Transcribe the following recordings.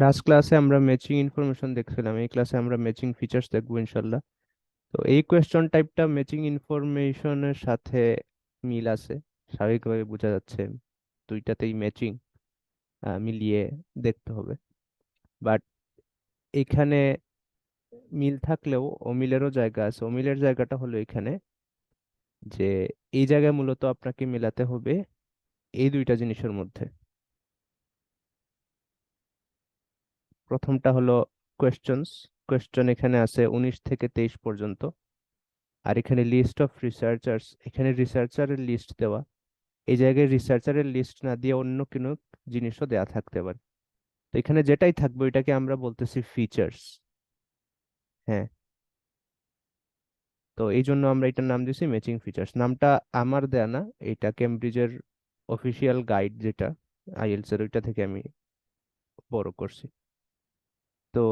Last ক্লাসে আমরা matching information দেখছিলাম, এই ক্লাসে আমরা ম্যাচিং ফিচার্স দেখবো ইনশাল্লাহ। তো এই কোয়েশ্চন টাইপটা ম্যাচিং ইনফরমেশনের সাথে মিল আছে, স্বাভাবিকভাবে বোঝা যাচ্ছে দুইটাতেই ম্যাচিং মিলিয়ে দেখতে হবে। বাট এখানে মিল থাকলেও অমিলেরও জায়গা আছে। অমিলের জায়গাটা হলো এখানে যে এই জায়গায় মূলত আপনাকে মেলাতে হবে এই দুইটা জিনিসের মধ্যে। প্রথমটা হলো কোয়েশ্চনস। কোয়েশ্চন এখানে আছে 19 থেকে 23 পর্যন্ত। আর এখানে লিস্ট অফ রিসার্চার্স, এখানে রিসার্চারের লিস্ট দেওয়া। এই জায়গায় রিসার্চারের লিস্ট না দিয়ে অন্য কোনো জিনিসও দেয়া থাকতে পারে। তো এখানে যেটাই থাকবে ওইটাকে আমরা বলতেছি ফিচার্স। হ্যাঁ, তো এই জন্য আমরা এটার নাম দিয়েছি ম্যাচিং ফিচার্স। নামটা আমার দেয়া না, এটা কেমব্রিজের অফিসিয়াল গাইড যেটা আইএলটিএস এর, ওইটা থেকে আমি বড় করছি। তো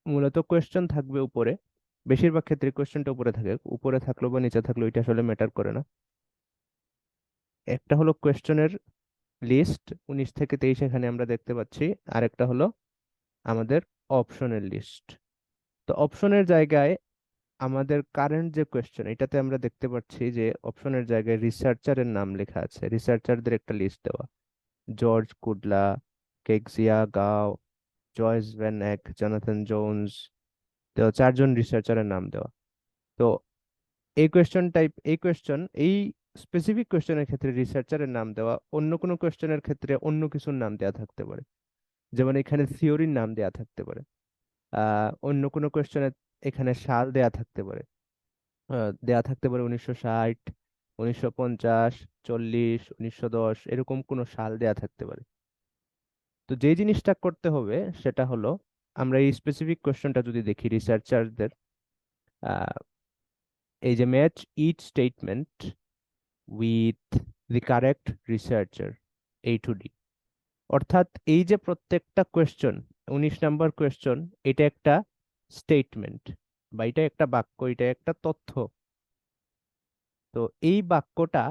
মূলত কোয়েশ্চেন থাকবে উপরে, বেশিরভাগ ক্ষেত্রে কোয়েশ্চেনটা উপরে থাকে। উপরে থাকলো বা নিচে থাকলো এটা আসলে ম্যাটার করে না। একটা হলো কোয়েশ্চেনের লিস্ট 19 থেকে 23 এখানে আমরা দেখতে পাচ্ছি। আর একটা হলো আমাদের অপশনের লিস্ট। তো অপশনের জায়গায় আমাদের কারেন্ট যে কোয়েশ্চেন, এটাতে আমরা দেখতে পাচ্ছি যে অপশনের জায়গায় রিসার্চারের নাম লেখা আছে, রিসার্চারদের একটা লিস্ট দেওয়া। জর্জ কুডলা, কেক্সিয়া গাও, জয়েস ভ্যান এক, জনাথন জোনস, তো চারজন রিসার্চারের নাম দেওয়া। তো এই স্পেসিফিক কোয়েশ্চেনের ক্ষেত্রে রিসার্চারের নাম দেওয়া, অন্য কোনো কোয়েশ্চেনের ক্ষেত্রে অন্য কিছুর নাম দেওয়া থাকতে পারে। যেমন এখানে থিওরির নাম দেয়া থাকতে পারে। অন্য কোনো কোয়েশ্চেনে এখানে সাল দেয়া থাকতে পারে। দেয়া থাকতে পারে 1960, 1950, 40, 1910, এরকম কোনো সাল দেয়া থাকতে পারে। তো যে জিনিসটা করতে হবে সেটা হলো, আমরা এই স্পেসিফিক কোয়েশ্চেনটা যদি দেখি রিসার্চারদের, এই যে match each statement with the correct researcher A to D, অর্থাৎ এই যে প্রত্যেকটা কোয়েশ্চন, 19 নম্বর কোয়েশ্চন, এটা একটা স্টেটমেন্ট বা এটা একটা বাক্য, এটা একটা তথ্য। তো এই বাক্যটা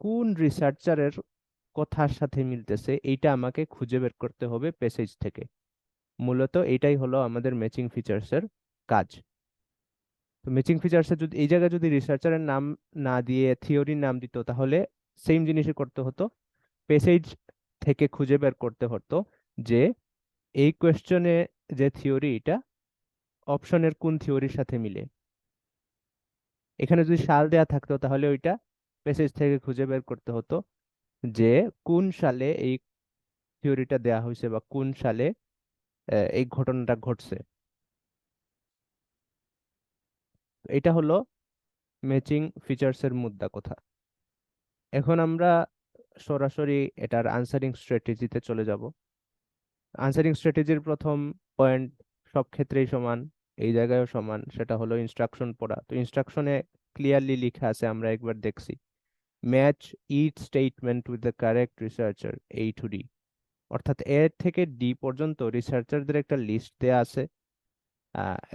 কোন রিসার্চারের কথার সাথে মিলতেছে এইটা আমাকে খুঁজে বের করতে হবে প্যাসেজ থেকে। মূলত এটাই হলো আমাদের ম্যাচিং ফিচার্সের কাজ। তো ম্যাচিং ফিচার্সে যদি এই জায়গায় যদি রিসার্চারের নাম না দিয়ে থিওরির নাম দিত, তাহলে সেম জিনিসই করতে হতো, প্যাসেজ থেকে খুঁজে বের করতে হতো যে এই কোয়েশ্চনে যে থিওরি, এটা অপশনের কোন থিওরির সাথে মিলে। এখানে যদি সাল দেয়া থাকতো তাহলে ওইটা প্যাসেজ থেকে খুঁজে বের করতে হতো যে কোন সালে এই থিওরিটা দেয়া হয়েছে বা কোন সালে এই ঘটনাটা ঘটছে। এটা হলো ম্যাচিং ফিচার্সের মুদ্রা কথা। এখন আমরা সরাসরি এটার আনসারিং স্ট্র্যাটেজিতে চলে যাব। আনসারিং স্ট্র্যাটেজির প্রথম পয়েন্ট সব ক্ষেত্রেই সমান, এই জায়গায়ও সমান, সেটা হলো ইনস্ট্রাকশন পড়া। তো ইনস্ট্রাকশনে ক্লিয়ারলি লেখা আছে, আমরা একবার দেখছি, match each statement with the correct researcher A to D, অর্থাৎ এ থেকে ডি পর্যন্ত রিসার্চারদের একটা লিস্ট দেয়া আছে।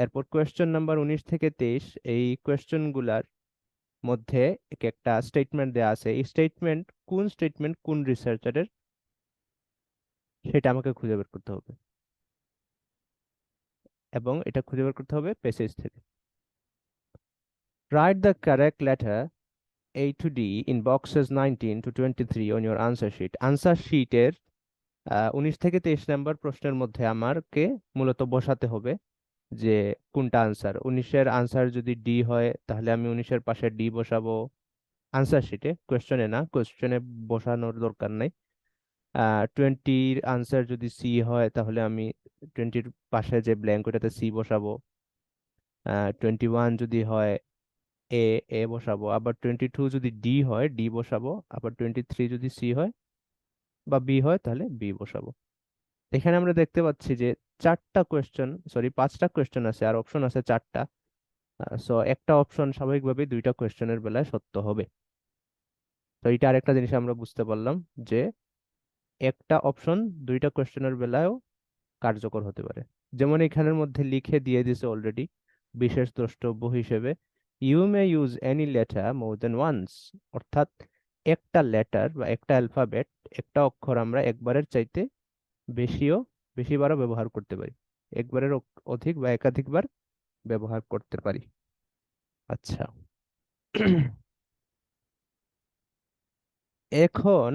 এরপর কোয়েশ্চেন নাম্বার 19 থেকে 23, এই কোয়েশ্চেন গুলার মধ্যে এক একটা স্টেটমেন্ট দেয়া আছে। এই স্টেটমেন্ট কোন রিসার্চারের, সেটা আমাকে খুঁজে বের করতে হবে, এবং এটা খুঁজে বের করতে হবে প্যাসেজ থেকে। Write the correct letter A to D in boxes 19 to 23 on your answer sheet. Answer শিটের 19 থেকে 23 নম্বর প্রশ্নের মধ্যে আমাকে মূলত বসাতে হবে যে কোনটা আনসার। 19-এর আনসার যদি ডি হয় তাহলে আমি 19-এর পাশে ডি বসাবো আনসার শিটে, কোয়েশ্চনে না, কোয়েশ্চনে বসানোর দরকার নাই। 20-র আনসার যদি সি হয় তাহলে আমি 20-র পাশে যে ব্ল্যাঙ্ক ওটাতে সি বসাবো। 21 যদি হয় এ এ বসাবো। আবার 22 যদি ডি হয় ডি বসাবো। আবার 23 যদি সি হয় বা বি হয় তাহলে বি বসাবো। এখানে আমরা দেখতে পাচ্ছি যে পাঁচটা কোয়েশ্চেন আছে আর অপশন আছে চারটা। সো একটা অপশন স্বাভাবিকভাবেই দুইটা কোয়েশ্চেনের বেলায় সত্য হবে। তো এটা আরেকটা জিনিস আমরা বুঝতে পারলাম যে একটা অপশন দুইটা কোয়েশ্চেনের বেলায়ও কার্যকর হতে পারে। যেমন এখানের মধ্যে লিখে দিয়ে দিছে অলরেডি বিশেষ দ্রষ্টব্য হিসেবে, you may use any letter more than once, অর্থাৎ একটা লেটার বা একটা অ্যালফাবেট, একটা অক্ষর আমরা একবারের চাইতে বেশিও বেশিবারও ব্যবহার করতে পারি, একবারের অধিক বা একাধিকবার ব্যবহার করতে পারি। আচ্ছা। এখন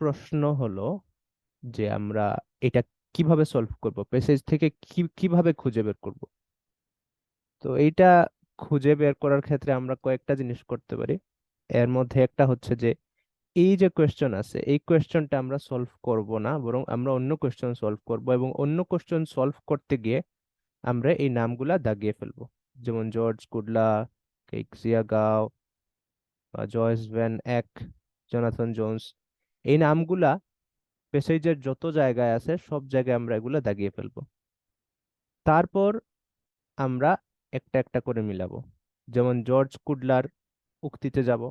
প্রশ্ন হলো যে আমরা এটা কিভাবে সলভ করব, প্যাসেজ থেকে কিভাবে খুঁজে বের করব। তো এইটা খুঁজে বের করার ক্ষেত্রে আমরা কয়েকটা জিনিস করতে পারি। এর মধ্যে একটা হচ্ছে যে এই যে কোয়েশ্চন আছে, এই কোয়েশ্চনটা আমরা সলভ করব না, বরং আমরা অন্য কোয়েশ্চন সলভ করব, এবং অন্য কোয়েশ্চন সলভ করতে গিয়ে আমরা এই নামগুলা দাগিয়ে ফেলবো। যেমন জর্জ কুডলা, কেইক্সিয়াগাও, বা জয়েস ভ্যান এক, জোনাথন জোন্স, এই নামগুলা প্যাসেজের যত জায়গায় আছে সব জায়গায় আমরা এগুলা দাগিয়ে ফেলবো। তারপর আমরা একটা একটা করে মিলাবো। যেমন জর্জ কুডলার উক্তিতে যাব,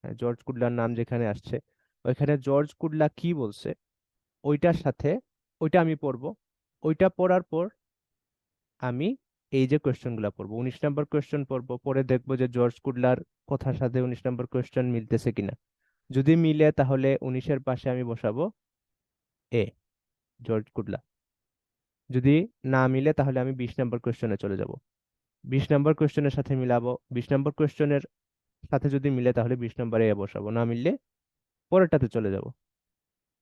জর্জ কুডলার নাম যেখানে আসছে ওইখানে জর্জ কুডলা কি বলছে ওইটার সাথে ওইটা আমি পড়বো। ওইটা পড়ার পর আমি এই যে কোয়েশ্চেন গুলা পড়বো, 19 নম্বর কোয়েশ্চেন পড়বো, পরে দেখবো যে জর্জ কুডলার কথার সাথে 19 নম্বর কোয়েশ্চেন মিলতেছে কিনা। যদি মিলে তাহলে 19-এর পাশে আমি বসাবো এ, জর্জ কুডলা। যদি না মিলে তাহলে আমি 20 নম্বর কোয়েশ্চেনে চলে যাব, 20 নম্বর কোয়েশ্চেনের সাথে মিলাবো, 20 নম্বর কোয়েশ্চেনের সাথে যদি মিলে তাহলে 20 নম্বরে এ বসাবো, না মিললে পরেরটাতে চলে যাব,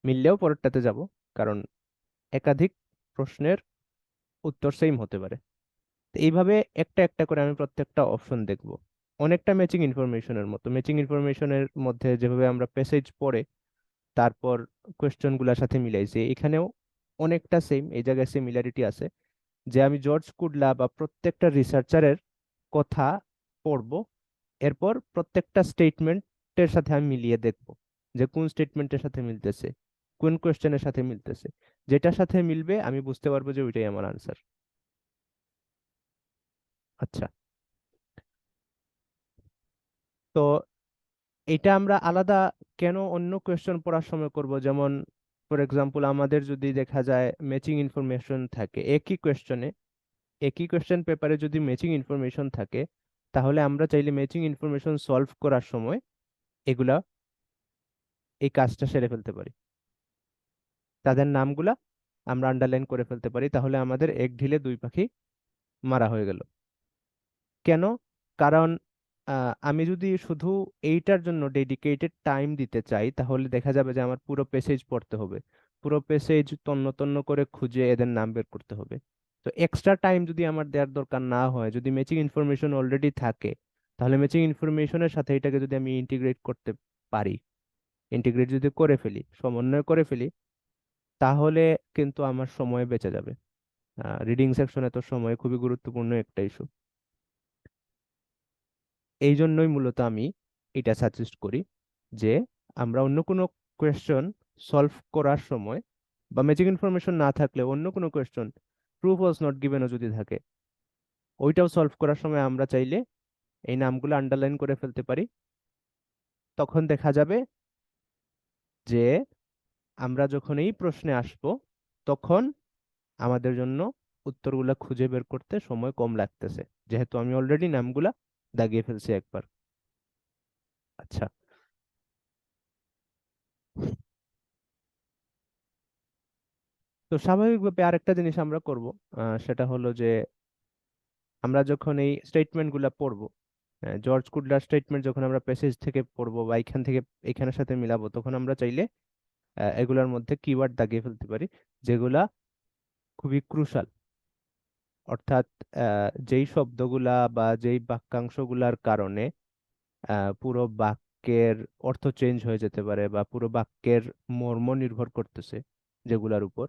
মিললেও পরেরটাতে যাব। কারণ একাধিক প্রশ্নের উত্তর সেম হতে পারে। তো এইভাবে একটা একটা করে আমি প্রত্যেকটা অপশন দেখব। অনেকটা ম্যাচিং ইনফরমেশনের মতো, ম্যাচিং ইনফরমেশনের মধ্যে যেভাবে আমরা প্যাসেজ পড়ে তারপর কোয়েশ্চেন গুলার সাথে মিলাইছি, এখানেও অনেকটা সেম, এই জায়গায় সিমিলারিটি আছে। যে আমি জর্জ কুডলা বা প্রত্যেকটা রিসার্চারের কথা পড়ব, এরপর প্রত্যেকটা স্টেটমেন্টের সাথে আমি মিলিয়ে দেখব যে কোন স্টেটমেন্টের সাথে মিলতেছে, কোন কোয়েশ্চেনের সাথে মিলতেছে। যেটার সাথে মিলবে আমি বুঝতে পারবো যে ওইটাই আমার আনসার। আচ্ছা। তো এটা আমরা আলাদা কেন অন্য কোয়েশ্চেন পড়ার সময় করব, যেমন ফর এক্সাম্পল আমাদের যদি দেখা যায় ম্যাচিং ইনফরমেশন থাকে একই কোয়েশ্চেন পেপারে যদি ম্যাচিং ইনফরমেশন থাকে, তাহলে আমরা চাইলে ম্যাচিং ইনফরমেশন সলভ করার সময় এগুলা এই কাজটা সেরে ফেলতে পারি। তাদের নামগুলা আমরা আন্ডারলাইন করে ফেলতে পারি, তাহলে আমাদের এক ঢিলে দুই পাখি মারা হয়ে গেল। কেন? কারণ আমি যদি শুধু এইটার জন্য ডেডিকেটেড টাইম দিতে চাই তাহলে দেখা যাবে যে আমার পুরো পেসেজ পড়তে হবে, পুরো পেসেজ তন্ন তন্ন করে খুঁজে এদের নাম বের করতে হবে। তো এক্সট্রা টাইম যদি আমার দেওয়ার দরকার না হয়, যদি ম্যাচিং ইনফরমেশন অলরেডি থাকে, তাহলে ম্যাচিং ইনফরমেশনের সাথে এটাকে যদি আমি ইন্টিগ্রেট করতে পারি, ইন্টিগ্রেট যদি করে ফেলি, সমন্বয় করে ফেলি, তাহলে কিন্তু আমার সময় বেঁচে যাবে। রিডিং সেকশনে তো সময় খুবই গুরুত্বপূর্ণ একটা ইস্যু। এই জন্যই মূলত আমি এটা সাজেস্ট করি যে আমরা অন্য কোনো কোয়েশ্চন সলভ করার সময় বা ম্যাচিং ইনফরমেশন না থাকলে অন্য কোনো কোয়েশ্চন, ট্রু ফলস নট গিভেনও যদি থাকে, ওইটাও সলভ করার সময় আমরা চাইলে এই নামগুলো আন্ডারলাইন করে ফেলতে পারি। তখন দেখা যাবে যে আমরা যখন এই প্রশ্নে আসব তখন আমাদের জন্য উত্তরগুলা খুঁজে বের করতে সময় কম লাগতেছে, যেহেতু আমি অলরেডি নামগুলা দাগিয়ে ফেলছি একবার। আচ্ছা। তো স্বাভাবিকভাবে আরেকটা জিনিস আমরা করব, সেটা হলো যে আমরা যখন এই স্টেটমেন্ট গুলা পড়বো, জর্জ কুডলার স্টেটমেন্ট যখন আমরা প্যাসেজ থেকে পড়বো বা এখান থেকে এখানের সাথে মিলাবো, তখন আমরা চাইলে এগুলার মধ্যে কিওয়ার্ড দাগিয়ে ফেলতে পারি যেগুলা খুবই ক্রুশাল। অর্থাৎ যেই শব্দগুলা বা যেই বাক্যাংশগুলার কারণে পুরো বাক্যের অর্থ চেঞ্জ হয়ে যেতে পারে বা পুরো বাক্যের মর্ম নির্ভর করতেছে যেগুলার উপর,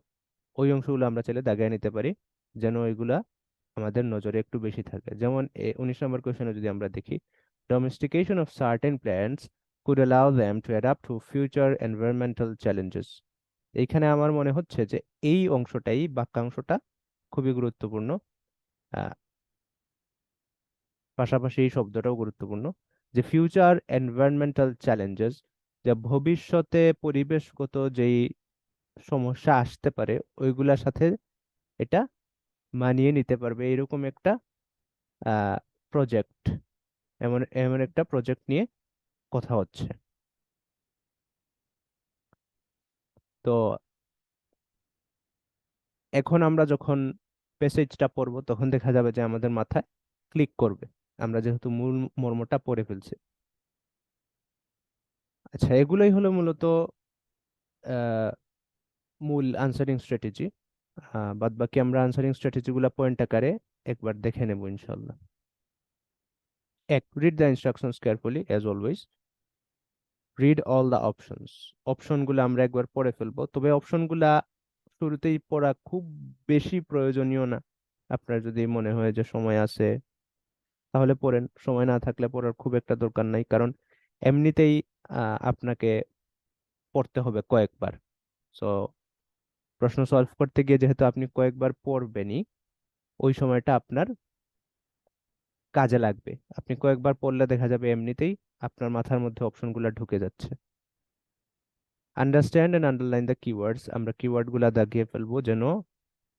ওই অংশগুলো আমরা চাইলে দাগিয়ে নিতে পারি, যেন এগুলা আমাদের নজরে একটু বেশি থাকে। যেমন 19 নম্বর কোশ্চেনে যদি আমরা দেখি, domestication of certain plants could allow them to adapt to future environmental challenges। এইখানে আমার মনে হচ্ছে যে এই অংশটাই, বাক্যাংশটা খুবই গুরুত্বপূর্ণ। আহ, পাশাপাশি এই শব্দটাও গুরুত্বপূর্ণ, যে ফিউচার এনভায়রনমেন্টাল চ্যালেঞ্জেস, যে ভবিষ্যতে পরিবেশগত যেই সমস্যা আসতে পারে ওইগুলার সাথে এটা মানিয়ে নিতে পারবে, এরকম একটা প্রজেক্ট, এমন এমন একটা প্রজেক্ট নিয়ে কথা হচ্ছে। তো এখন আমরা যখন প্যাসেজটা পড়বো তখন দেখা যাবে যে আমাদের মাথায় ক্লিক করবে, আমরা যেহেতু মূল মর্মটা পড়ে ফেলছি। আচ্ছা, এগুলোই হলো মূলত আহ, মূল আনসারিং স্ট্র্যাটেজি। বাদ বাকি আমরা আনসারিং স্ট্র্যাটেজি গুলা পয়েন্ট আকারে একবার দেখে নেব ইনশাল্লাহ। এক, read the instructions carefully as always. Read all the options. অপশনগুলো আমরা একবার পড়ে ফেলবো, তবে অপশনগুলা শুরুতেই পড়া খুব বেশি প্রয়োজনীয় না। আপনার যদি মনে হয় যে সময় আছে তাহলে পড়েন, সময় না থাকলে পড়ার খুব একটা দরকার নাই, কারণ এমনিতেই আপনাকে পড়তে হবে কয়েকবার। সো প্রশ্ন সলভ করতে গিয়ে যেহেতু আপনি কয়েকবার পড়বেনই, ওই সময়টা আপনার কাজে লাগবে। আপনি কয়েকবার পড়লে দেখা যাবে এমনিতেই আপনার মাথার মধ্যে অপশনগুলো ঢুকে যাচ্ছে। Understand and underline the keywords. আমরা কিওয়ার্ড গুলা দাগিয়ে ফেলবো যেন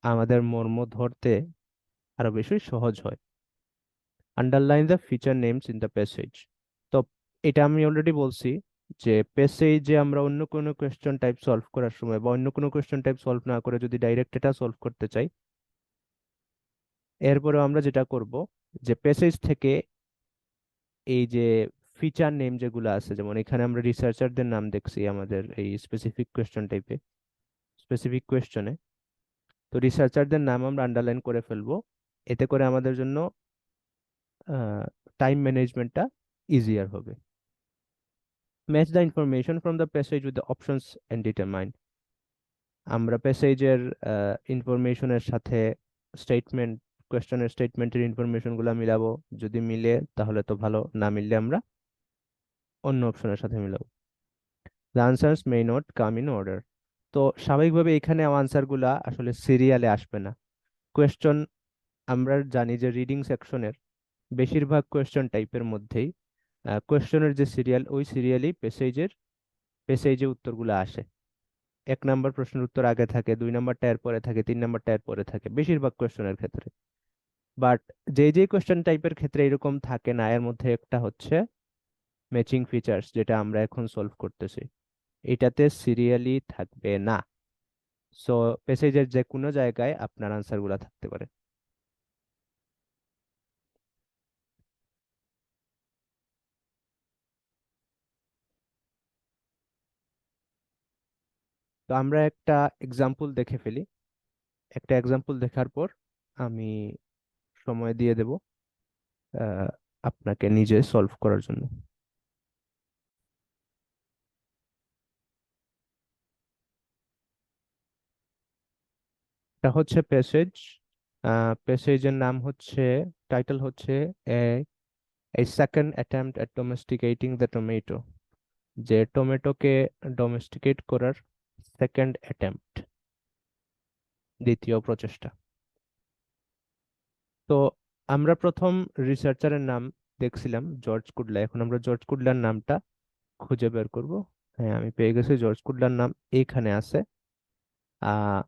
আমাদের মর্ম ধরতে আরো বেশি সহজ হয়। Underline the feature names in the passage. তো এটা আমি অলরেডি বলছি যে প্যাসেজে আমরা অন্য কোনো কোয়েশ্চেন টাইপ সলভ করার সময় বা অন্য কোনো কোয়েশ্চেন টাইপ সলভ না করে যদি ডাইরেক্ট এটা সলভ করতে চাই, এরপরে আমরা যেটা করব যে প্যাসেজ থেকে এই যে ফিচার নেম যেগুলো আছে, যেমন এখানে আমরা রিসার্চারদের নাম দেখছি আমাদের এই স্পেসিফিক কোয়েশ্চেন টাইপে, স্পেসিফিক কোয়েশ্চনে। তো রিসার্চারদের নাম আমরা আন্ডারলাইন করে ফেলবো, এতে করে আমাদের জন্য টাইম ম্যানেজমেন্টটা ইজিয়ার হবে। Match the information from the passage with the options and determine. আমরা প্যাসেজের ইনফরমেশনের সাথে স্টেটমেন্ট, কোয়েশ্চনের স্টেটমেন্টের ইনফরমেশন গুলা মিলাবো। যদি মিলে তাহলে তো ভালো, না মিললে আমরা অন্য অপশনের সাথে মিলাবো। The answers may not come in order. তো স্বাভাবিকভাবে এখানে আনসার গুলা আসলে সিরিয়ালে আসবে না। কোয়েশ্চন, আমরা জানি যে রিডিং সেকশনের বেশিরভাগ কোয়েশ্চন টাইপের মধ্যেই কোয়েশ্চনের যে সিরিয়াল, ওই সিরিয়ালই পেসেজে উত্তরগুলো আসে। 1 নাম্বার প্রশ্নের উত্তর আগে থাকে, 2 নাম্বারটা এর পরে থাকে, 3 নাম্বারটা এর পরে থাকে বেশিরভাগ কোয়েশ্চনের ক্ষেত্রে। বাট যে যে কোয়েশ্চেন টাইপের ক্ষেত্রে এরকম থাকে না, এর মধ্যে একটা হচ্ছে ম্যাচিং ফিচার্স, যেটা আমরা এখন সলভ করতেছি। এটাতে সিরিয়ালি থাকবে না। সো প্যাসেজের যে কোনো জায়গায় আপনার আনসার গুলা থাকতে পারে। তো আমরা একটা এক্সাম্পল দেখে ফেলি। একটা এক্সাম্পল দেখার পর আমি সময় দিয়ে দেব আহ, আপনাকে নিজে সলভ করার জন্য। এটা হচ্ছে প্যাসেজ। প্যাসেজের নাম হচ্ছে, টাইটেল হচ্ছে a second attempt at domesticating the tomato. যে টমেটোকে ডোমেস্টিকেট করার সেকেন্ড অ্যাটেম্পট, দ্বিতীয় প্রচেষ্টা। তো আমরা প্রথম রিসার্চারের নাম দেখছিলাম জর্জ কুডলা, এখন আমরা জর্জ কুডলার নামটা খুঁজে বের করব। হ্যাঁ, আমি পেয়ে গেছি, জর্জ কুডলার নাম এইখানে আছে। আহ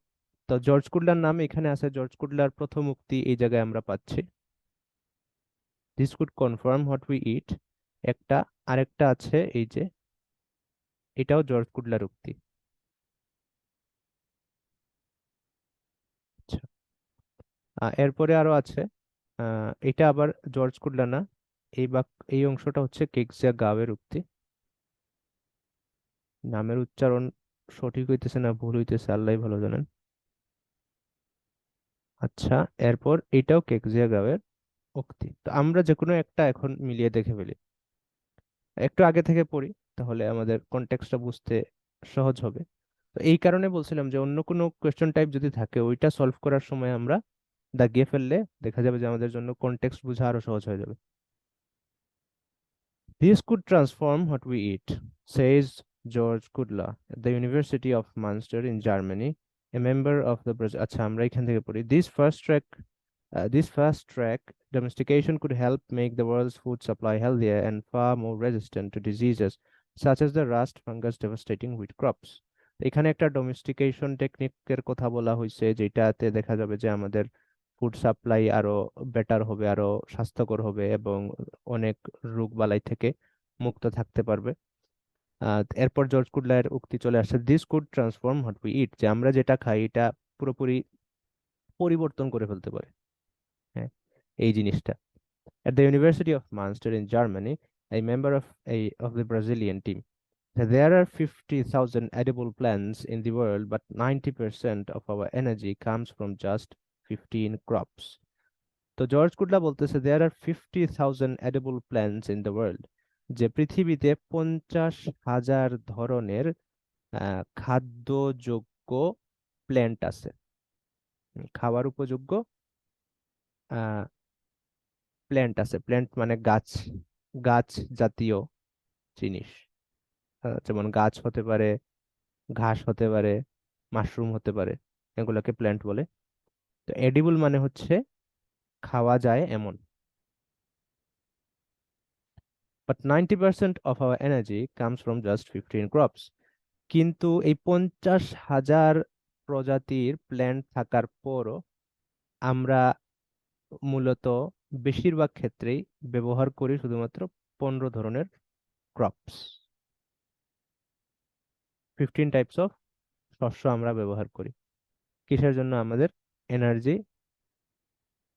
তো জর্জ কুডলার নাম এখানে আছে, জর্জ কুডলার প্রথম উক্তি এই জায়গায় আমরা পাচ্ছি। This could confirm what we eat. একটা, আরেকটা আছে এই যে, এটাও জর্জ কুডলার উক্তি। আচ্ছা, এরপরে আরো আছে, এটা আবার জর্জ কুডলা না। এই অংশটা হচ্ছে কেকজিয়া গাওয়ের উক্তি। নামের উচ্চারণ সঠিক হইতেছে না ভুল হইতেছে আল্লাহ ভালো জানেন। আচ্ছা, এরপর এটাও কেকজিয়া গাওয়ের উক্তি। তো আমরা যে কোনো একটা এখন মিলিয়ে দেখে ফেলি। একটু আগে থেকে পড়ি, তাহলে আমাদের কনটেক্সটটা বুঝতে সহজ হবে। তো এই কারণে বলছিলাম যে অন্য কোনো কোয়েশ্চেন টাইপ যদি থাকে, ওইটা সলভ করার সময় আমরা দাগিয়ে ফেললে দেখা যাবে যে আমাদের জন্য কনটেক্সট বোঝা আরো সহজ হয়ে যাবে। This could transform what we eat, says George Kudla at the University of Munster in Germany, a member of the আচ্ছা, আমরা এখান থেকে পড়ি। This fast track domestication could help make the world's food supply healthier and far more resistant to diseases such as the rust fungus devastating wheat crops. এখানে একটা ডোমেস্টিকেশন টেকনিকের কথা বলা হয়েছে, যেটাতে দেখা যাবে যে আমাদের ফুড সাপ্লাই আরো বেটার হবে, আরো স্বাস্থ্যকর হবে এবং অনেক রোগ বালাই থেকে মুক্ত থাকতে পারবে। এরপর জর্জ কুডলার উক্তি চলে আসছে, this could transform what we eat, যে আমরা যেটা খাই এটা পুরোপুরি পরিবর্তন করে ফেলতে পারে। হ্যাঁ, এই জিনিসটা। At the University of Münster in Germany, a member of the Brazilian team. There are 50,000 edible plants in the world, but 90% of our energy comes from just 15 crops. তো জর্জ কুডলা বলতেছে there are 50,000 edible plants in the world, যে পৃথিবীতে 50,000 ধরনের খাদ্যযোগ্য plant আছে, খাওয়ার উপযোগ্য plant আছে। Plant মানে গাছ, গাছ জাতীয় জিনিস। যেমন গাছ হতে পারে, ঘাস হতে পারে, মাশরুম হতে পারে, এগুলোকে প্ল্যান্ট বলে। তো এডিবল মানে হচ্ছে খাওয়া যায় এমন। But 90% of our energy comes from just 15 crops. কিন্তু এই 50,000 প্রজাতির প্ল্যান্ট থাকার পরও আমরা মূলত বেশিরভাগ ক্ষেত্রেই ব্যবহার করি শুধুমাত্র 15 ধরনের ক্রপস। 15 টাইপস অফ শস্য আমরা ব্যবহার করি কিসের জন্য? আমাদের এনার্জি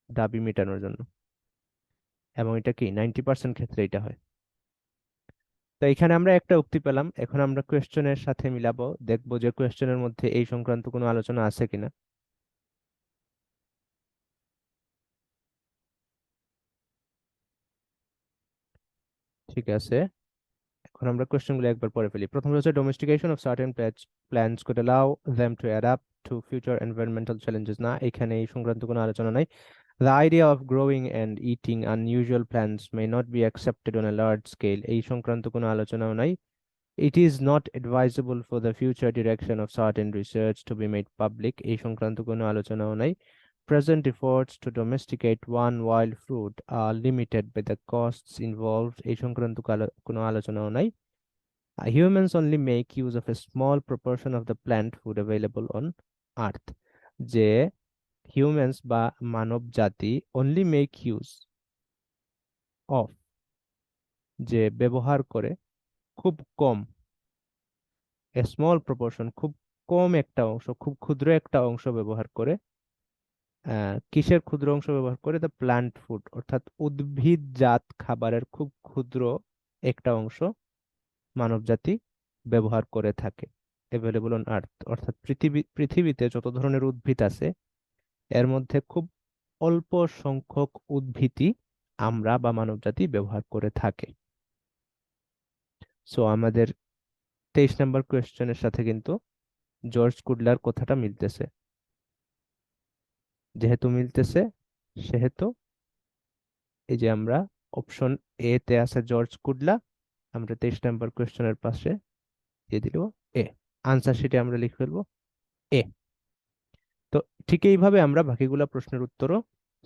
দাবি মেটানোর জন্য। এবং এটা কি 90% ক্ষেত্রে এটা হয়। তো এখানে আমরা একটা উক্তি পেলাম, এখন আমরা কোয়েশ্চেনের সাথে মিলাবো, দেখবো যে কোয়েশ্চেনের মধ্যে এই সংক্রান্ত কোনো আলোচনা আছে কিনা। ঠিক আছে, এখন আমরা কোয়েশ্চেনগুলো একবার পড়ে ফেলি। প্রথম হচ্ছে domestication of certain plants could allow them to adapt to future environmental challenges। না, এখানে এই সংক্রান্ত কোনো আলোচনা নাই। The idea of growing and eating unusual plants may not be accepted on a large scale। এই সংক্রান্ত কোনো আলোচনাও নাই। It is not advisable for the future direction of certain research to be made public। এই সংক্রান্ত কোনো আলোচনাও নাই। Present efforts to domesticate one wild fruit are limited by the costs involved। এই সংক্রান্ত কোনো আলোচনাও নাই। Humans only make use of a small proportion of the plant food available on earth। যে হিউম্যানস বা মানব জাতি only make use of, যে ব্যবহার করে, খুব কম, a small proportion, খুব কম একটা অংশ, খুব ক্ষুদ্র একটা অংশ ব্যবহার করে। কিসের ক্ষুদ্র অংশ ব্যবহার করে? দ্য প্লান্ট ফুড, অর্থাৎ উদ্ভিদজাত খাবারের খুব ক্ষুদ্র একটা অংশ মানবজাতি ব্যবহার করে থাকে। অ্যাভেলেবল অন আর্থ, অর্থাৎ পৃথিবীতে যত ধরনের উদ্ভিদ আছে এর মধ্যে খুব অল্প সংখ্যক উদ্ভিদই আমরা বা মানবজাতি ব্যবহার করে থাকে। সো আমাদের 23 নম্বর কোয়েশ্চেনের সাথে কিন্তু জর্জ কুডলার কথাটা মিলতেছে। যেহেতু মিলতেছে সেহেতু এই যে আমরা অপশন এ তে আছে জর্জ কুডলা, আমরা 23 নম্বর কোয়েশ্চেনের পাশে দিয়ে দিব এ। আনসার শিটে আমরা লিখে ফেলবো এ। তো ঠিক এইভাবে আমরা বাকিগুলা প্রশ্নের উত্তরও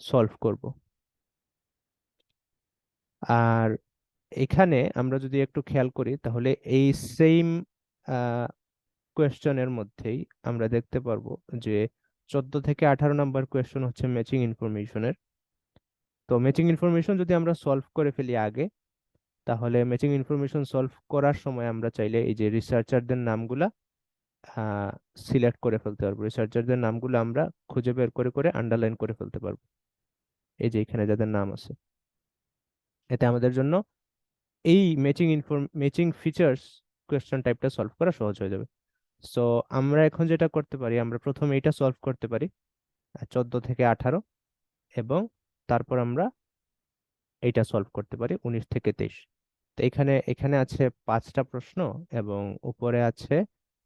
সলভ করব। আর এখানে আমরা যদি একটু খেয়াল করি তাহলে এই সেম কোয়েশ্চেনের মধ্যেই আমরা দেখতে পারবো যে 14 থেকে 18 নাম্বার কোয়েশ্চেন হচ্ছে ম্যাচিং ইনফরমেশনের। তো ম্যাচিং ইনফরমেশন যদি আমরা সলভ করে ফেলি আগে, তাহলে ম্যাচিং ইনফরমেশন সলভ করার সময় আমরা চাইলে এই যে রিসার্চারদের নামগুলা সিলেক্ট করে ফেলতে পারবো। রিসার্চারদের নামগুলো আমরা খুঁজে বের করে করে আন্ডারলাইন করে ফেলতে পারবো, এই যে এখানে যাদের নাম আছে। এতে আমাদের জন্য এই ম্যাচিং ফিচার্স কোয়েশ্চেন টাইপটা সলভ করা সহজ হয়ে যাবে। সো আমরা এখন যেটা করতে পারি, আমরা প্রথমে এটা সলভ করতে পারি 14 থেকে 18, এবং তারপর আমরা এইটা সলভ করতে পারি 19 থেকে 23। তো এখানে এখানে আছে 5টা প্রশ্ন এবং উপরে আছে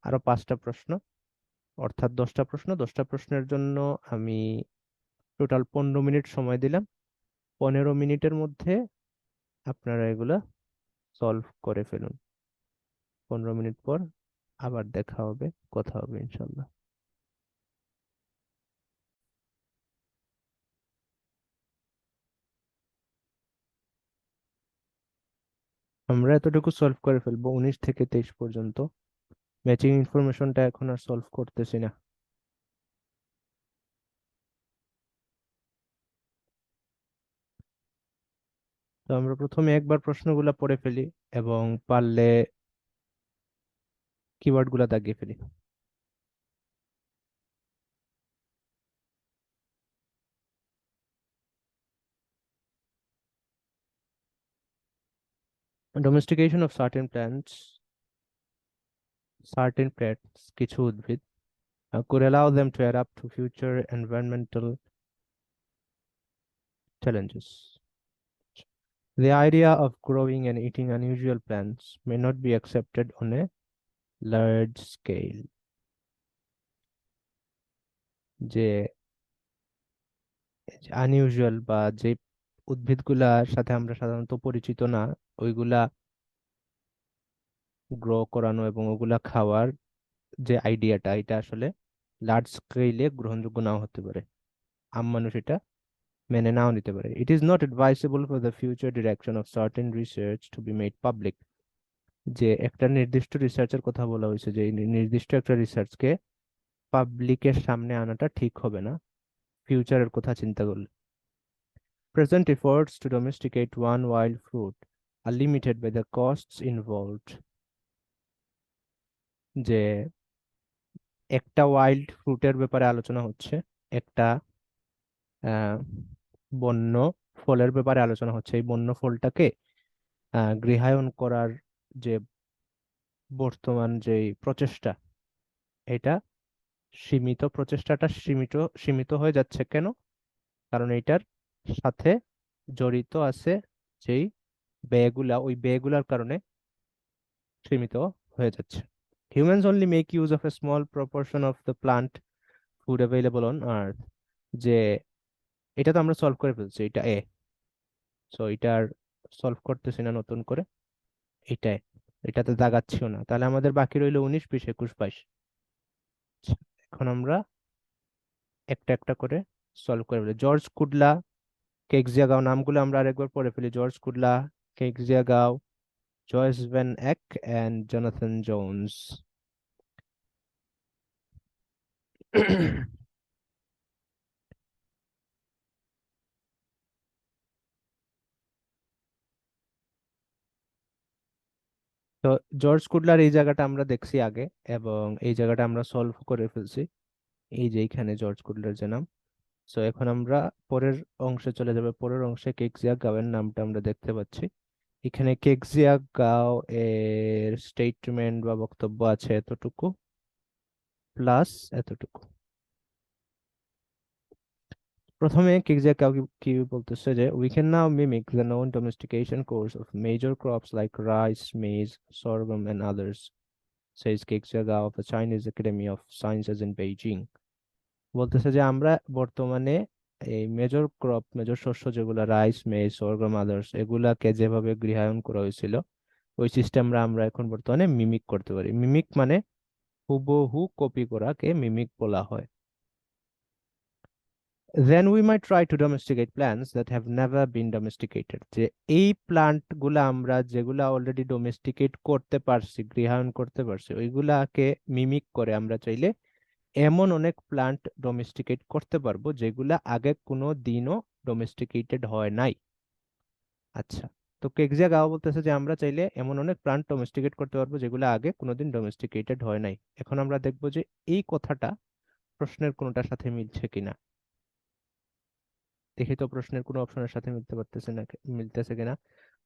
আরো 5টা প্রশ্ন, অর্থাৎ 10টা প্রশ্ন। 10টা প্রশ্নের জন্য আমি টোটাল 15 মিনিট সময় দিলাম। 15 মিনিটের মধ্যে আপনারা এগুলা সলভ করে ফেলুন। 15 মিনিট পর আবার দেখা হবে, কথা হবে ইনশাল্লাহ। আমরা এতটুকু সলভ করে ফেলবো 19 থেকে 23 পর্যন্ত। ম্যাচিং ইনফরমেশনটা এখন আর সলভ করতেছি না। তো আমরা প্রথমে একবার প্রশ্নগুলো পড়ে ফেলি এবং পারলে কিওয়ার্ড গুলা দাগিয়ে ফেলি। Domestication of certain plants, কিছু উদ্ভিদ, could allow them to adapt to future environmental challenges. The idea of growing and eating unusual plants may not be accepted on a large scale. যে আনইউজুয়াল বা যে উদ্ভিদগুলার সাথে আমরা সাধারণত পরিচিত না, ওইগুলা গ্রো করানো এবং ওগুলা খাওয়ার যে আইডিয়াটা, এটা আসলে লার্জ স্কেলে গ্রহণযোগ্য নাও হতে পারে, মানুষ এটা মেনে নাও নিতে পারে। It is not অ্যাডভাইসেবল for the future direction of certain research two be made public. যে একটা নির্দিষ্ট রিসার্চের কথা বলা হয়েছে, যে এই নির্দিষ্ট একটা রিসার্চকে পাবলিকের সামনে আনাটা ঠিক হবে না ফিউচারের কথা চিন্তা করলে। Present efforts to domesticate one wild fruit are limited by the costs involved. যে একটা ওয়াইল্ড ফ্রুটের ব্যাপারে আলোচনা হচ্ছে, একটা আহ, বন্য ফলের ব্যাপারে আলোচনা হচ্ছে। এই বন্য ফলটাকে গৃহায়ন করার যে বর্তমান যে প্রচেষ্টা, এটা প্রচেষ্টাটা সীমিত সীমিত হয়ে যাচ্ছে কেন? কারণ এটার সাথে জড়িত আছে যেই ব্যয়গুলা, ওই ব্যয়গুলার কারণে সীমিত হয়ে যাচ্ছে। Humans only make use of a small proportion of the plant food available on earth. যে এটা তো আমরা সলভ করে ফেলছি, এটা এ, সো এটা আর সলভ করতেছি না নতুন করে, এটাই, এটাতে দাগাচ্ছিও না। তাহলে আমাদের বাকি রইলো 19, 20, 21, 22। আচ্ছা, এখন আমরা একটা একটা করে সলভ করে ফেলি। জর্জ কুডলা, কেকজিয়াগাও, নামগুলো আমরা আরেকবার পড়ে ফেলি। জর্জ কুডলা, কেকজিয়াগাও, জয়েস ভ্যান এক এন্ড জোনাথন জোন্স। তো জর্জ কুডলার এই জায়গাটা আমরা দেখছি আগে, এবং এই জায়গাটা আমরা সলভ করে ফেলছি। এই যে এখানে জর্জ কুডলার যে নাম। সো এখন আমরা পরের অংশে চলে যাবে। পরের অংশে কেকজিয়া গাওয়ের নামটা আমরা দেখতে পাচ্ছি। এখানে কেকজিয়া গাও এর স্টেটমেন্ট বা বক্তব্য আছে এতটুকু প্লাস এতটুকু। প্রথমে কেকজিয়া গাও কি বলতেছে, যে we can now mimic the known domestication course of major crops like rice, maize, sorghum and others, says Keqia Gao of the Chinese Academy of Sciences in Beijing. বলতেছে যে আমরা বর্তমানে এই মেজর শস্য যেগুলো রাইস, মেজ, সরগম, আদার্স, এগুলাকে যেভাবে গৃহায়ন করা হয়েছিল, ওই সিস্টেমটা আমরা এখন বর্তমানে মিমিক করতে পারি। মিমিক মানে হুবহু কপি করাকে মিমিক বলা হয়। Then we might try to domesticate plants that have never been domesticated. যে এই প্লান্ট গুলা আমরা যেগুলা অলরেডি ডোমেস্টিকেট করতে পারছি, গৃহায়ন করতে পারছি, ওইগুলাকে মিমিক করে আমরা চাইলে এমন অনেক প্লান্ট ডোমেস্টিকেট করতে পারবো যেগুলা আগে কোনো দিনও ডোমেস্টিকেটেড হয় নাই। আচ্ছা, তো কেকজিয়া গাও বলতেছে যে আমরা চাইলে এমন অনেক প্লান্ট ডোমেস্টিকেট করতে পারবো যেগুলো আগে কোনোদিন ডোমেস্টিকেটেড হয় নাই। এখন আমরা দেখবো যে এই কথাটা প্রশ্নের কোনোটার সাথে মিলছে কিনা। দেখি তো প্রশ্নের কোনো অপশনের সাথে মিলতেছে কিনা।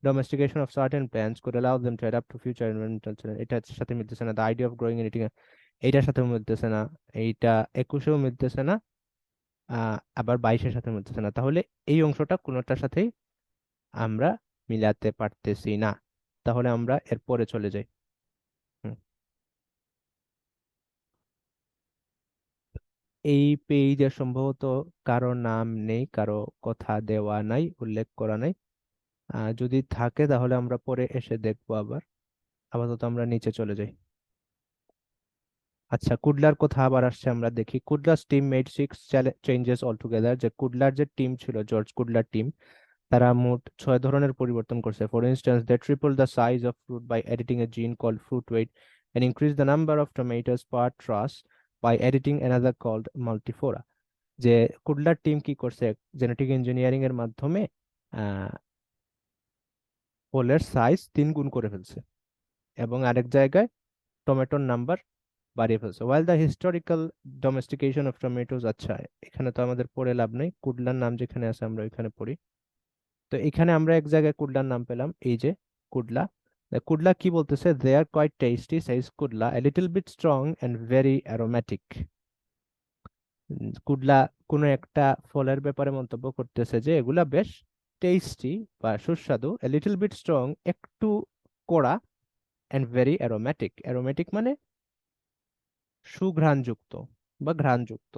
Domestication of certain plants could allow them to adapt to future environmental challenge, এটার সাথে মিলতেছে না। The idea of growing and eating, এইটার সাথেও মিলতেছে না। এইটা 21-এও মিলতেছে না, আবার 22-এর সাথে মিলতেছে না। তাহলে এই অংশটা কোনোটার সাথেই আমরা মিলাতে পারতেছি না। তাহলে আমরা এর পরে চলে যাই। হুম। এই পেজে সম্ভবত কারো নাম নেই, কারো কথা দেওয়া নাই, উল্লেখ করা নাই। যদি থাকে তাহলে আমরা পরে এসে দেখবো আবার। আপাতত আমরা নিচে চলে যাই। আচ্ছা, কুডলার কথা আবার আসছে, আমরা দেখি। কুডলার team made 6 changes all together. যে কুডলার যে টিম ছিল, জর্জ কুডলার টিম, তারা মোট 6 ধরনের পরিবর্তন করছে। For instance, they triple the size of fruit by editing a gene called fruit weight and increase the number of tomatoes per truss by editing another called multiflora. যে কুডলার team কি করছে, genetic engineering এর মাধ্যমে আহ ফলের size 3 গুণ করে ফেলছে, এবং আরেক জায়গায় টমেটোর নাম্বার বাড়িয়ে ফেলছে। While the historical domestication of tomatoes, আচ্ছা এখানে তো আমাদের পড়ে লাভ নেই, কুডলার নাম যেখানে আছে আমরা ওইখানে পড়ি। তো এখানে আমরা এক জায়গায় কুডলার নাম পেলাম, এই যে কুডলা। কুডলা কি বলতেছে, they are quite tasty size Kudla, a little bit strong and very aromatic. Kudla কোনো একটা ফলের ব্যাপারে মন্তব্য করতেছে যে এগুলা বেশ টেস্টি বা সুস্বাদু, এ লিটল বিট স্ট্রং একটু কড়া, এন্ড ভেরি অ্যারোম্যাটিক, অ্যারোম্যাটিক মানে সুঘ্রাণযুক্ত বা ঘ্রাণযুক্ত।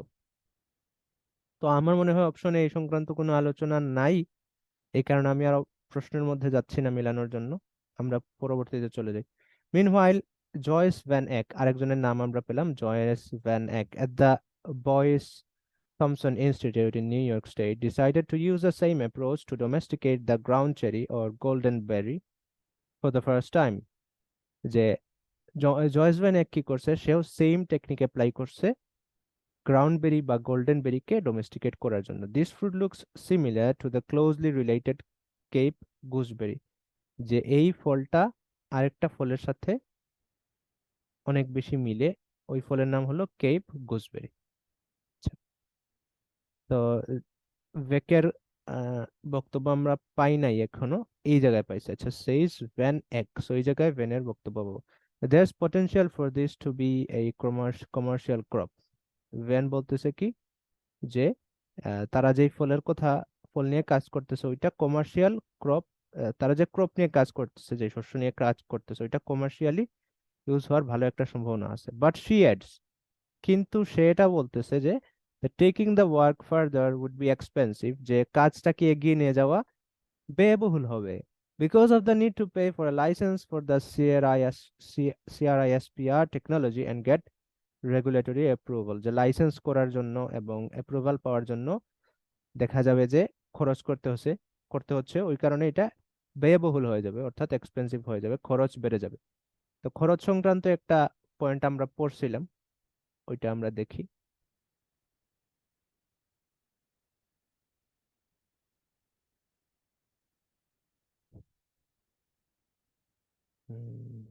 তো আমার মনে হয় অপশনে এই সংক্রান্ত কোনো আলোচনা নাই, এই কারণে আমি আর প্রশ্নের মধ্যে যাচ্ছি না মিলানোর জন্য, আমরা পরবর্তীতে চলে যাই। মিনহোয়াইল জয়েস ভ্যান এক, আরেকজনের নাম আমরা পেলাম জয়েস ভ্যান এক, এট দ্য বয়েস Thomson Institute in New York State decided to use the same approach to domesticate the ground cherry or golden berry for the first time. যে জয়েস ভ্যান এক কি করছে, সেও সেম টেকনিক অ্যাপ্লাই করছে ground berry বা golden বেরিকে domesticate করার জন্য। This fruit looks similar to the closely related cape gooseberry, যে এই ফলটা আরেকটা ফলের সাথে অনেক বেশি মিলে, ওই ফলের নাম হলো কেপ গুজবেরি। তো ভেকের বক্তব্য আমরা পাই নাই এখনো, এই জায়গায় পাইছে। আচ্ছা, সেইজ ভ্যান এক, সো এই জায়গায় ভ্যানের বক্তব্য পাবো। There is potential for this to be a commercial crop. Van বলতেছে কি, যে তারা যেই ফলের কথা, ফল নিয়ে কাজ করতেছে ওইটা কমার্শিয়াল ক্রপ, তারা যে ক্রপ নিয়ে কাজ করতেছে, যে শস্য নিয়ে কাজ করতেছে ওইটা কমার্শিয়ালি ইউজ হওয়ার ভালো একটা সম্ভাবনা আছে। বাট শি অ্যাডস, কিন্তু সে এটা বলতেছে যে taking the work further would be expensive, যে কাজটাকে এগিয়ে নিয়ে যাওয়া ব্যয়বহুল হবে। Because of the need to pay for a licence for the CRISPR technology and get regulatory approval, যে লাইসেন্স করার জন্য এবং অ্যাপ্রুভাল পাওয়ার জন্য দেখা যাবে যে খরচ করতে হচ্ছে, ওই কারণে এটা ব্যয়বহুল হয়ে যাবে, অর্থাৎ এক্সপেন্সিভ হয়ে যাবে, খরচ বেড়ে যাবে। তো খরচ সংক্রান্ত একটা পয়েন্ট আমরা পড়ছিলাম, ওইটা আমরা দেখি। হুম,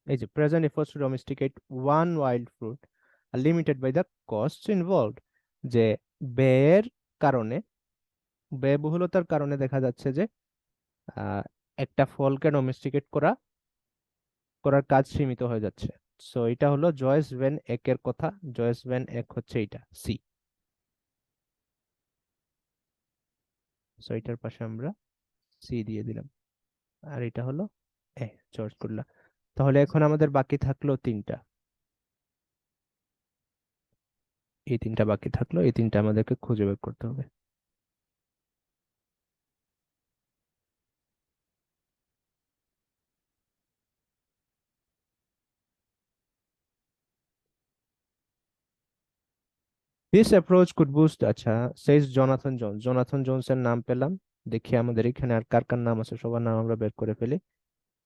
এই যে present efforts to domesticate one wild fruit are limited by the cost involved, যে ব্যয়ের কারণে, ব্যয়বহুলতার কারণে দেখা যাচ্ছে যে আহ, একটা ফলকে ডোমেস্টিকেট করার কাজ সীমিত হয়ে যাচ্ছে। সো এটা হলো জয়েস ভেন একের কথা, জয়েস ভেন এক হচ্ছে এইটা সি। সো এটার পাশে আমরা সি দিয়ে দিলাম, আর এটা হলো এ, জর্জ কুল্লা। তাহলে এখন আমাদের বাকি থাকলো তিনটা, এই তিনটা বাকি থাকলো, এই তিনটা আমাদেরকে খুঁজে বের করতে হবে। দিস অ্যাপ্রোচ কুড বুস্ট, আচ্ছা, সেইজ জোনাথন জোন্স, জোনাথন জোনসের নাম পেলাম। দেখি আমাদের এখানে আর কার কার নাম আছে, সবার নাম আমরা বের করে ফেলি,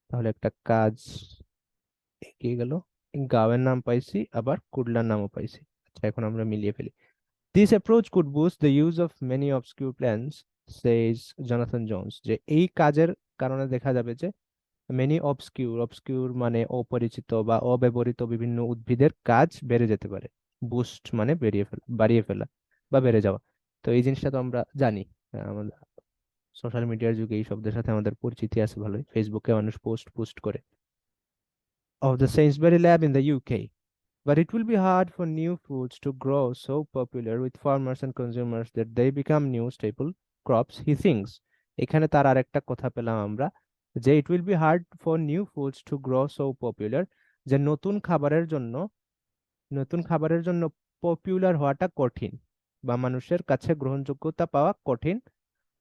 তাহলে একটা কাজ এগিয়ে গেল। গাওয়ের নাম পাইছি, আবার কুডলার নামও পাইছি। আচ্ছা, এখন আমরা মিলিয়ে ফেলি। This approach could boost the use of many obscure plants, সেইজ Jonathan Jones, যে এই কাজের কারণে দেখা যাবে যে মেনি অবসকিউর, অবসকিউর মানে অপরিচিত বা অব্যবহৃত বিভিন্ন উদ্ভিদের কাজ বেড়ে যেতে পারে। বুস্ট মানে বাড়িয়ে ফেলা বা বেড়ে যাওয়া। তো এই জিনিসটা তো আমরা জানি, আমাদের সোশ্যাল মিডিয়ার যুগে এই শব্দের সাথে আমাদের পরিচিতি আছে ভালোই, ফেসবুকে মানুষ পোস্ট পোস্ট করে। Of the Sainsbury lab in the UK, but it will be hard for new foods to grow so popular with farmers and consumers that they become new staple crops, he thinks. এখানে তার আরেকটা কথা পেলাম আমরা, যে it will be hard for new foods to grow so popular, যে নতুন খাবারের জন্য পপুলার হওয়াটা কঠিন, বা মানুষের কাছে গ্রহণযোগ্যতা পাওয়া কঠিন।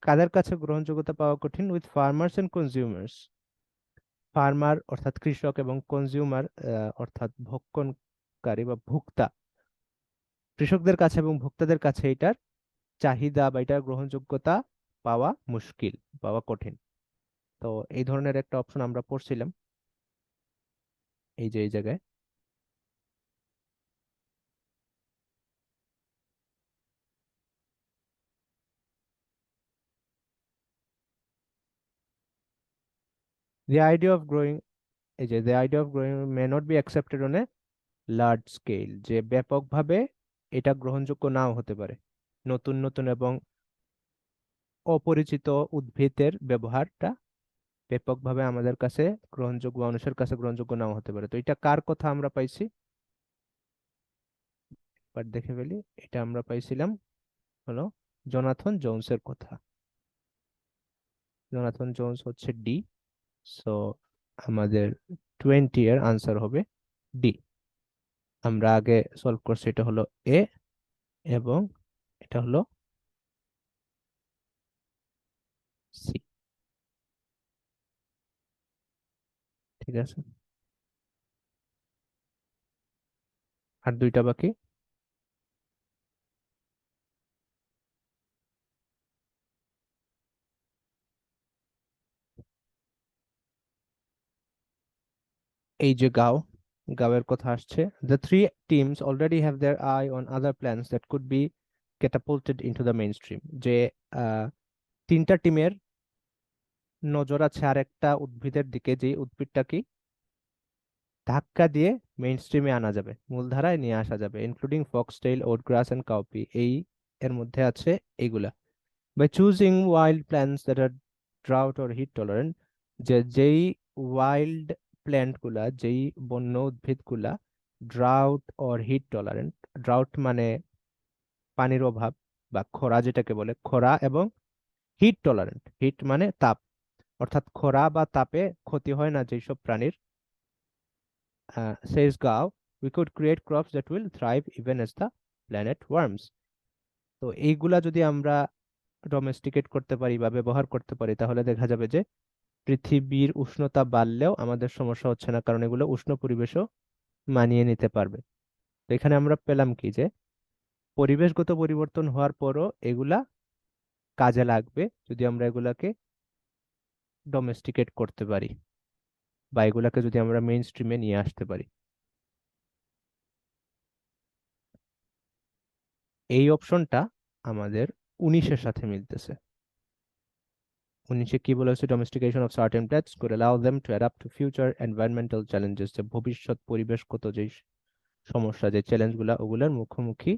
কাদের কাছে গ্রহণযোগ্যতা পাওয়া কঠিন? With farmers and consumers, farmer অর্থাৎ কৃষক এবং কনজিউমার অর্থাৎ ভক্ষণকারী বা ভোক্তা, কৃষকদের কাছে এবং ভোক্তাদের কাছে এটার চাহিদা বা এটার গ্রহণযোগ্যতা পাওয়া মুশকিল, পাওয়া কঠিন। তো এই ধরনের একটা অপশন আমরা পড়ছিলাম, এই যে এই জায়গায়। দি আইডিয়া অফ গ্রোয়িং, এই যে the idea of growing may not be accepted on a large scale, যে ব্যাপকভাবে এটা গ্রহণযোগ্য নাও হতে পারে। নতুন নতুন এবং অপরিচিত উদ্ভিদের ব্যবহারটা ব্যাপকভাবে আমাদের কাছে গ্রহণযোগ্য, মানুষের কাছে গ্রহণযোগ্য নাও হতে পারে। তো এটা কার কথা আমরা পাইছি? বাট দেখে ফেলি, এটা আমরা পাইছিলাম হলো জোনাথন জোনসের কথা। জোনাথন জোনস হচ্ছে ডি। সো আমাদের 20 এর আনসার হবে ডি। আমরা আগে সলভ করছি, এটা হলো এ এবং এটা হলো সি। ঠিক আছে, আর দুইটা বাকি। এই যে গাও, গাওয়ের কথা আসছে। The three teams already have their eye on other plans that could be catapulted into the mainstream. যে তিনটা টিমের নজর আছে আর একটা উদ্ভিদের দিকে, যে উদ্ভিদটা কি ধাক্কা দিয়ে মেইন স্ট্রিমে আনা যাবে, মূলধারায় নিয়ে আসা যাবে, including foxtail, oatgrass and cowpea. এই এর মধ্যে আছে এইগুলা। By choosing wild plants that are drought or heat tolerant, যে যেই ওয়াইল্ড প্ল্যান্ট গুলা, যেই বন্য উদ্ভিদ গুলা drought or heat tolerant, drought মানে পানির অভাব বা খরা যেটাকে বলে, খরা, এবং হিট টলারেন্ট, হিট মানে তাপ, অর্থাৎ খরা বা তাপে ক্ষতি হয় না যেসব প্রাণীর, says Gao, we could create crops that will thrive even as the planet warms. তো এইগুলা যদি আমরা ডোমেস্টিকেট করতে পারি বা ব্যবহার করতে পারি, তাহলে দেখা যাবে যে পৃথিবীর উষ্ণতা বাড়লেও আমাদের সমস্যা হচ্ছে না, কারণ এগুলো উষ্ণ পরিবেশও মানিয়ে নিতে পারবে। তো এখানে আমরা পেলাম কি, যে পরিবেশগত পরিবর্তন হওয়ার পরও এগুলা কাজে লাগবে যদি আমরা এগুলাকে ডোমেস্টিকেট করতে পারি বা এগুলাকে যদি আমরা মেইন স্ট্রিমে নিয়ে আসতে পারি। এই অপশনটা আমাদের 19-এর সাথে মিলতেছে। 19-এ কি বলা হয়েছে? Domestication of certain plants could allow them to adapt to future environmental challenges, যে ভবিষ্যৎ পরিবেশগত যে সমস্যা, যে চ্যালেঞ্জ গুলা, ওগুলার মুখোমুখি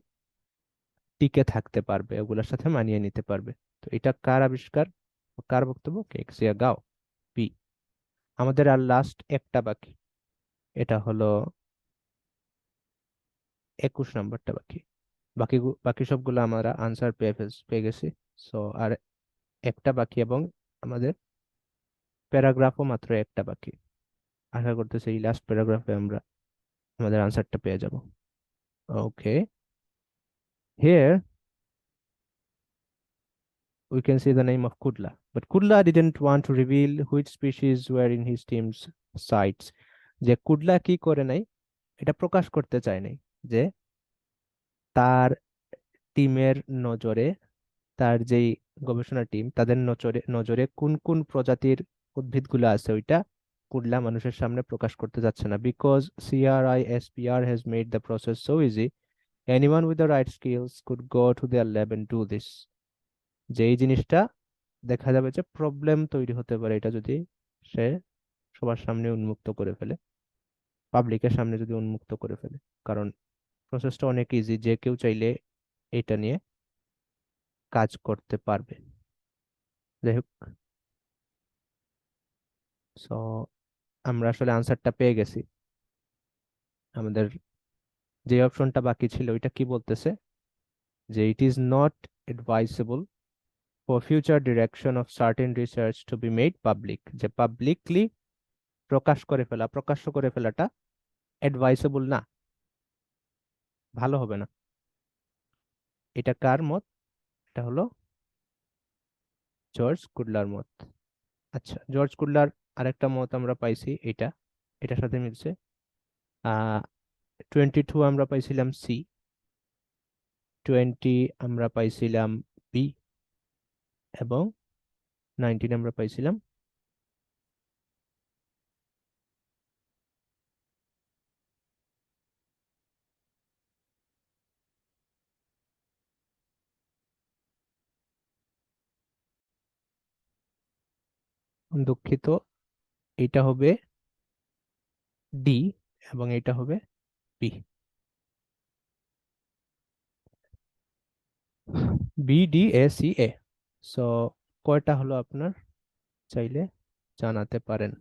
টিকে থাকতে পারবে, ওগুলোর সাথে মানিয়ে নিতে পারবে। তো এটা কার আবিষ্কার, কার বক্তব্য? কেক্সিয়া গাও, পি। আমাদের আর লাস্ট একটা বাকি, এটা হলো 21 নাম্বারটা বাকি। বাকি বাকি সবগুলো আমরা আনসার পেয়ে গেছি। সো আর একটা বাকি, এবং আমাদের প্যারাগ্রাফও মাত্র একটা বাকি। আশা করতেছি এই লাস্ট প্যারাগ্রাফে আমরা আমাদের আনসারটা পেয়ে যাব। ওকে, here we can see the name of Kudla, but Kudla didn't want to reveal which species were in his team's sights. যে কুডলা কি করে নাই, এটা প্রকাশ করতে চায় নাই যে তার টিমের নজরে, তার যেই গবেষণা টিম, তাদের নজরে নজরে কোন কোন প্রজাতির উদ্ভিদগুলো আছে, ওইটা কুডলা মানুষের সামনে প্রকাশ করতে যাচ্ছে না। Because CRISPR has made the process so easy, anyone with the right skills could go to their lab and do this. যে এই জিনিসটা দেখা যাবে যে প্রবলেম তৈরি হতে পারে, এটা যদি সে সবার সামনে উন্মুক্ত করে ফেলে, পাবলিকের সামনে যদি উন্মুক্ত করে ফেলে, কারণ প্রসেসটা অনেক ইজি, যে কেউ চাইলে এটা নিয়ে কাজ করতে পারবে। যাই হোক, সো আমরা আসলে আনসারটা পেয়ে গেছি। আমাদের যে অপশনটা বাকি ছিল ওইটা কি বলতেছে, যে it is not অ্যাডভাইসেবল for future direction of certain research two be made public, যে পাবলিকলি প্রকাশ্য করে ফেলাটা অ্যাডভাইসেবল না, ভালো হবে না। এটা কার মত? এটা হলো জর্জ কুডলার মত। আচ্ছা, জর্জ কুডলার আরেকটা মত আমরা পাইছি, এটা এটার সাথে মিলছে। 22 আমরা পাইছিলাম সি, 20 আমরা পাইছিলাম বি, এবং 19 আমরা পাইছিলাম দুঃখিত, এটা হবে ডি এবং এটা হবে বি। BDACA। সো কয়টা হলো আপনার চাইলে? জানাতে পারেন।